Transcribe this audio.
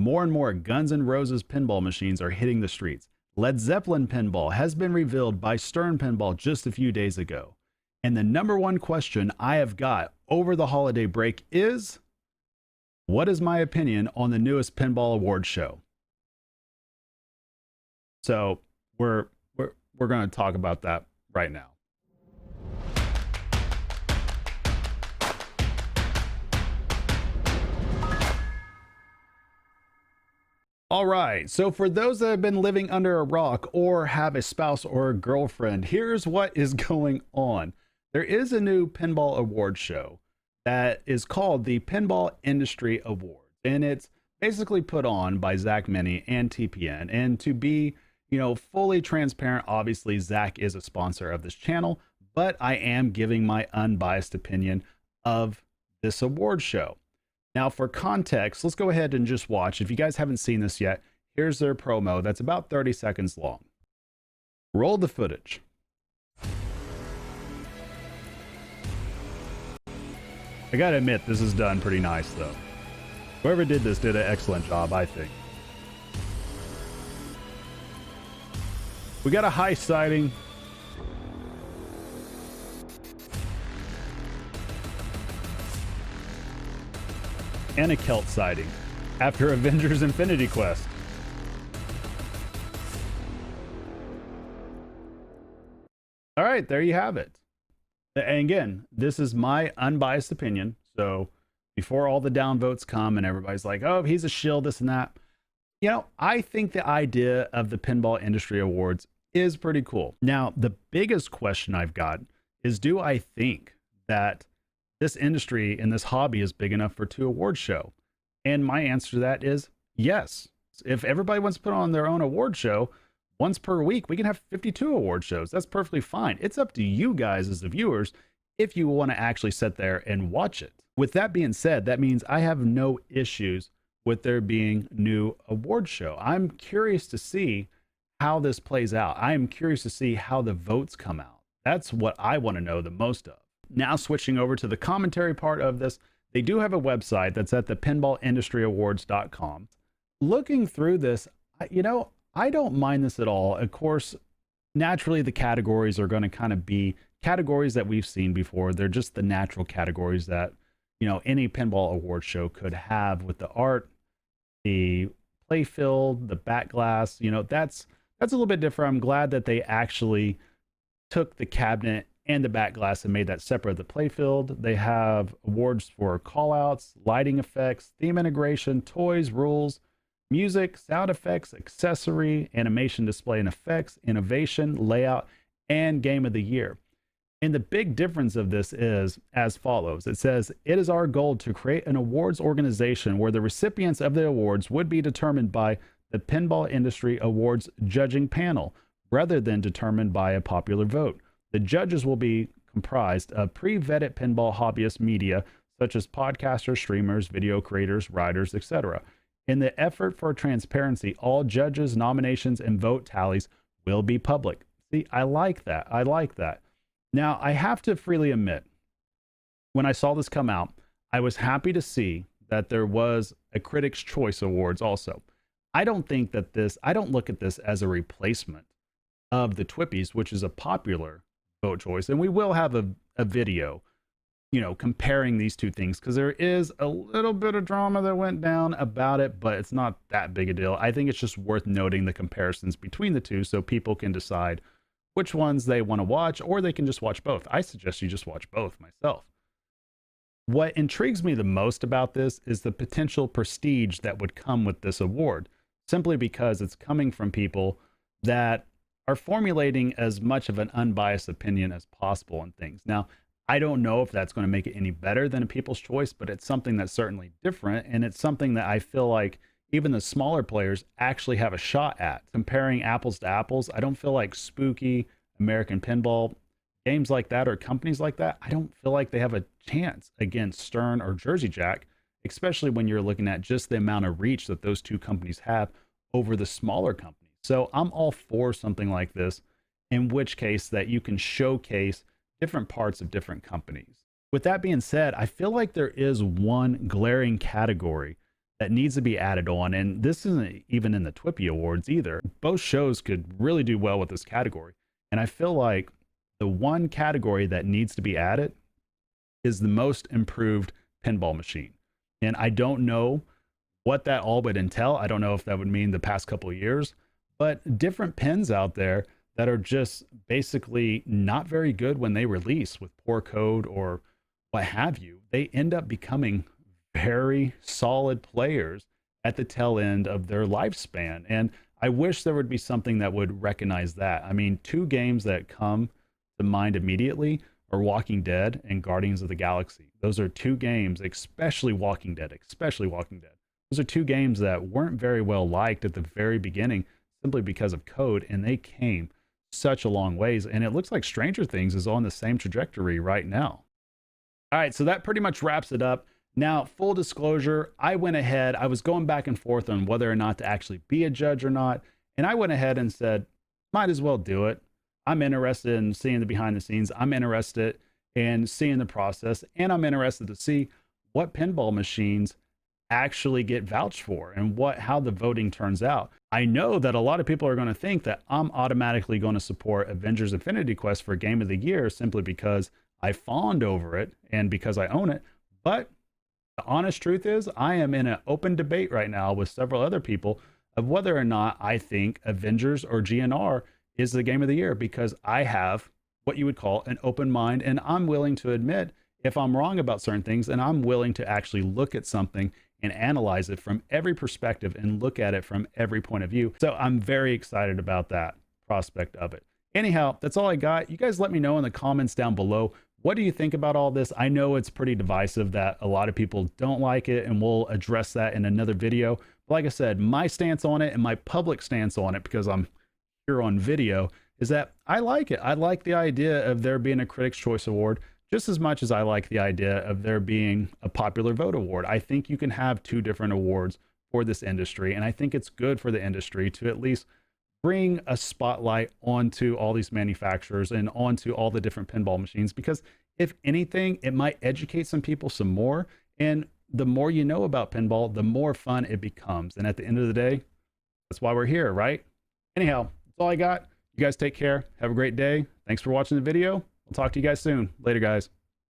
More and more Guns N' Roses pinball machines are hitting the streets. Led Zeppelin pinball has been revealed by Stern Pinball just a few days ago. And the number one question I have got over the holiday break is, what is my opinion on the newest Pinball Awards show? So we're going to talk about that right now. All right, so for those that have been living under a rock or have a spouse or a girlfriend, here's what is going on. There is a new Pinball Award show that is called the Pinball Industry Awards, and it's basically put on by Zach Meny and TPN. And to be, fully transparent, obviously Zach is a sponsor of this channel, but I am giving my unbiased opinion of this award show. Now, for context, let's go ahead and just watch. If you guys haven't seen this yet, here's their promo that's about 30 seconds long. Roll the footage. I gotta admit, this is done pretty nice, though. Whoever did this did an excellent job, I think. We got a high sighting. And a Celt sighting after Avengers Infinity Quest. All right, there you have it. And again, this is my unbiased opinion. So before all the downvotes come and everybody's like, oh, he's a shill, this and that. I think the idea of the Pinball Industry Awards is pretty cool. Now, the biggest question I've got is, do I think that this industry and this hobby is big enough for 2 award show? And my answer to that is yes. If everybody wants to put on their own award show once per week, we can have 52 award shows. That's perfectly fine. It's up to you guys as the viewers if you want to actually sit there and watch it. With that being said, that means I have no issues with there being new award show. I'm curious to see how this plays out. I am curious to see how the votes come out. That's what I want to know the most of. Now switching over to the commentary part of this, they do have a website that's at the pinballindustryawards.com. Looking through this, I don't mind this at all. Of course, naturally the categories are going to kind of be categories that we've seen before. They're just the natural categories that, any pinball award show could have, with the art, the playfield, the back glass. That's a little bit different. I'm glad that they actually took the cabinet and the back glass and made that separate of the playfield. They have awards for callouts, lighting effects, theme integration, toys, rules, music, sound effects, accessory, animation, display and effects, innovation, layout, and game of the year. And the big difference of this is as follows. It says, it is our goal to create an awards organization where the recipients of the awards would be determined by the Pinball Industry Awards judging panel rather than determined by a popular vote. The judges will be comprised of pre-vetted pinball hobbyist media, such as podcasters, streamers, video creators, writers, etc. In the effort for transparency, all judges' nominations and vote tallies will be public. See, I like that. I like that. Now, I have to freely admit, when I saw this come out, I was happy to see that there was a Critics' Choice Awards also. I don't look at this as a replacement of the TWIPYs, which is a popular vote choice. And we will have a video, comparing these two things, because there is a little bit of drama that went down about it, but it's not that big a deal. I think it's just worth noting the comparisons between the two so people can decide which ones they want to watch, or they can just watch both. I suggest you just watch both myself. What intrigues me the most about this is the potential prestige that would come with this award, simply because it's coming from people that are formulating as much of an unbiased opinion as possible on things. Now, I don't know if that's going to make it any better than a People's Choice, but it's something that's certainly different, and it's something that I feel like even the smaller players actually have a shot at. Comparing apples to apples, I don't feel like Spooky, American Pinball, games like that, or companies like that, I don't feel like they have a chance against Stern or Jersey Jack, especially when you're looking at just the amount of reach that those two companies have over the smaller companies. So I'm all for something like this, in which case that you can showcase different parts of different companies. With that being said, I feel like there is one glaring category that needs to be added on. And this isn't even in the TWIPY Awards either. Both shows could really do well with this category. And I feel like the one category that needs to be added is the most improved pinball machine. And I don't know what that all would entail. I don't know if that would mean the past couple of years, but different pins out there that are just basically not very good when they release with poor code or what have you, they end up becoming very solid players at the tail end of their lifespan. And I wish there would be something that would recognize that. I mean, two games that come to mind immediately are Walking Dead and Guardians of the Galaxy. Those are two games, especially Walking Dead. Those are two games that weren't very well liked at the very beginning simply because of code, and they came such a long ways. And it looks like Stranger Things is on the same trajectory right now. All right, so that pretty much wraps it up. Now, full disclosure, I went ahead, I was going back and forth on whether or not to actually be a judge or not. And I went ahead and said, might as well do it. I'm interested in seeing the behind the scenes. I'm interested in seeing the process. And I'm interested to see what pinball machines actually get vouched for and how the voting turns out. I know that a lot of people are going to think that I'm automatically going to support Avengers Infinity Quest for Game of the Year simply because I fawned over it and because I own it. But the honest truth is, I am in an open debate right now with several other people of whether or not I think Avengers or GNR is the Game of the Year, because I have what you would call an open mind, and I'm willing to admit if I'm wrong about certain things, and I'm willing to actually look at something and analyze it from every perspective and look at it from every point of view. So I'm very excited about that prospect of it. Anyhow, that's all I got. You guys let me know in the comments down below. What do you think about all this? I know it's pretty divisive, that a lot of people don't like it, and we'll address that in another video. But like I said, my stance on it and my public stance on it, because I'm here on video, is that I like it. I like the idea of there being a Critics' Choice Award just as much as I like the idea of there being a Popular Vote Award. I think you can have two different awards for this industry, and I think it's good for the industry to at least bring a spotlight onto all these manufacturers and onto all the different pinball machines, because if anything, it might educate some people some more. And the more you know about pinball, the more fun it becomes. And at the end of the day, that's why we're here, right? Anyhow, that's all I got. You guys take care. Have a great day. Thanks for watching the video. I'll talk to you guys soon. Later, guys.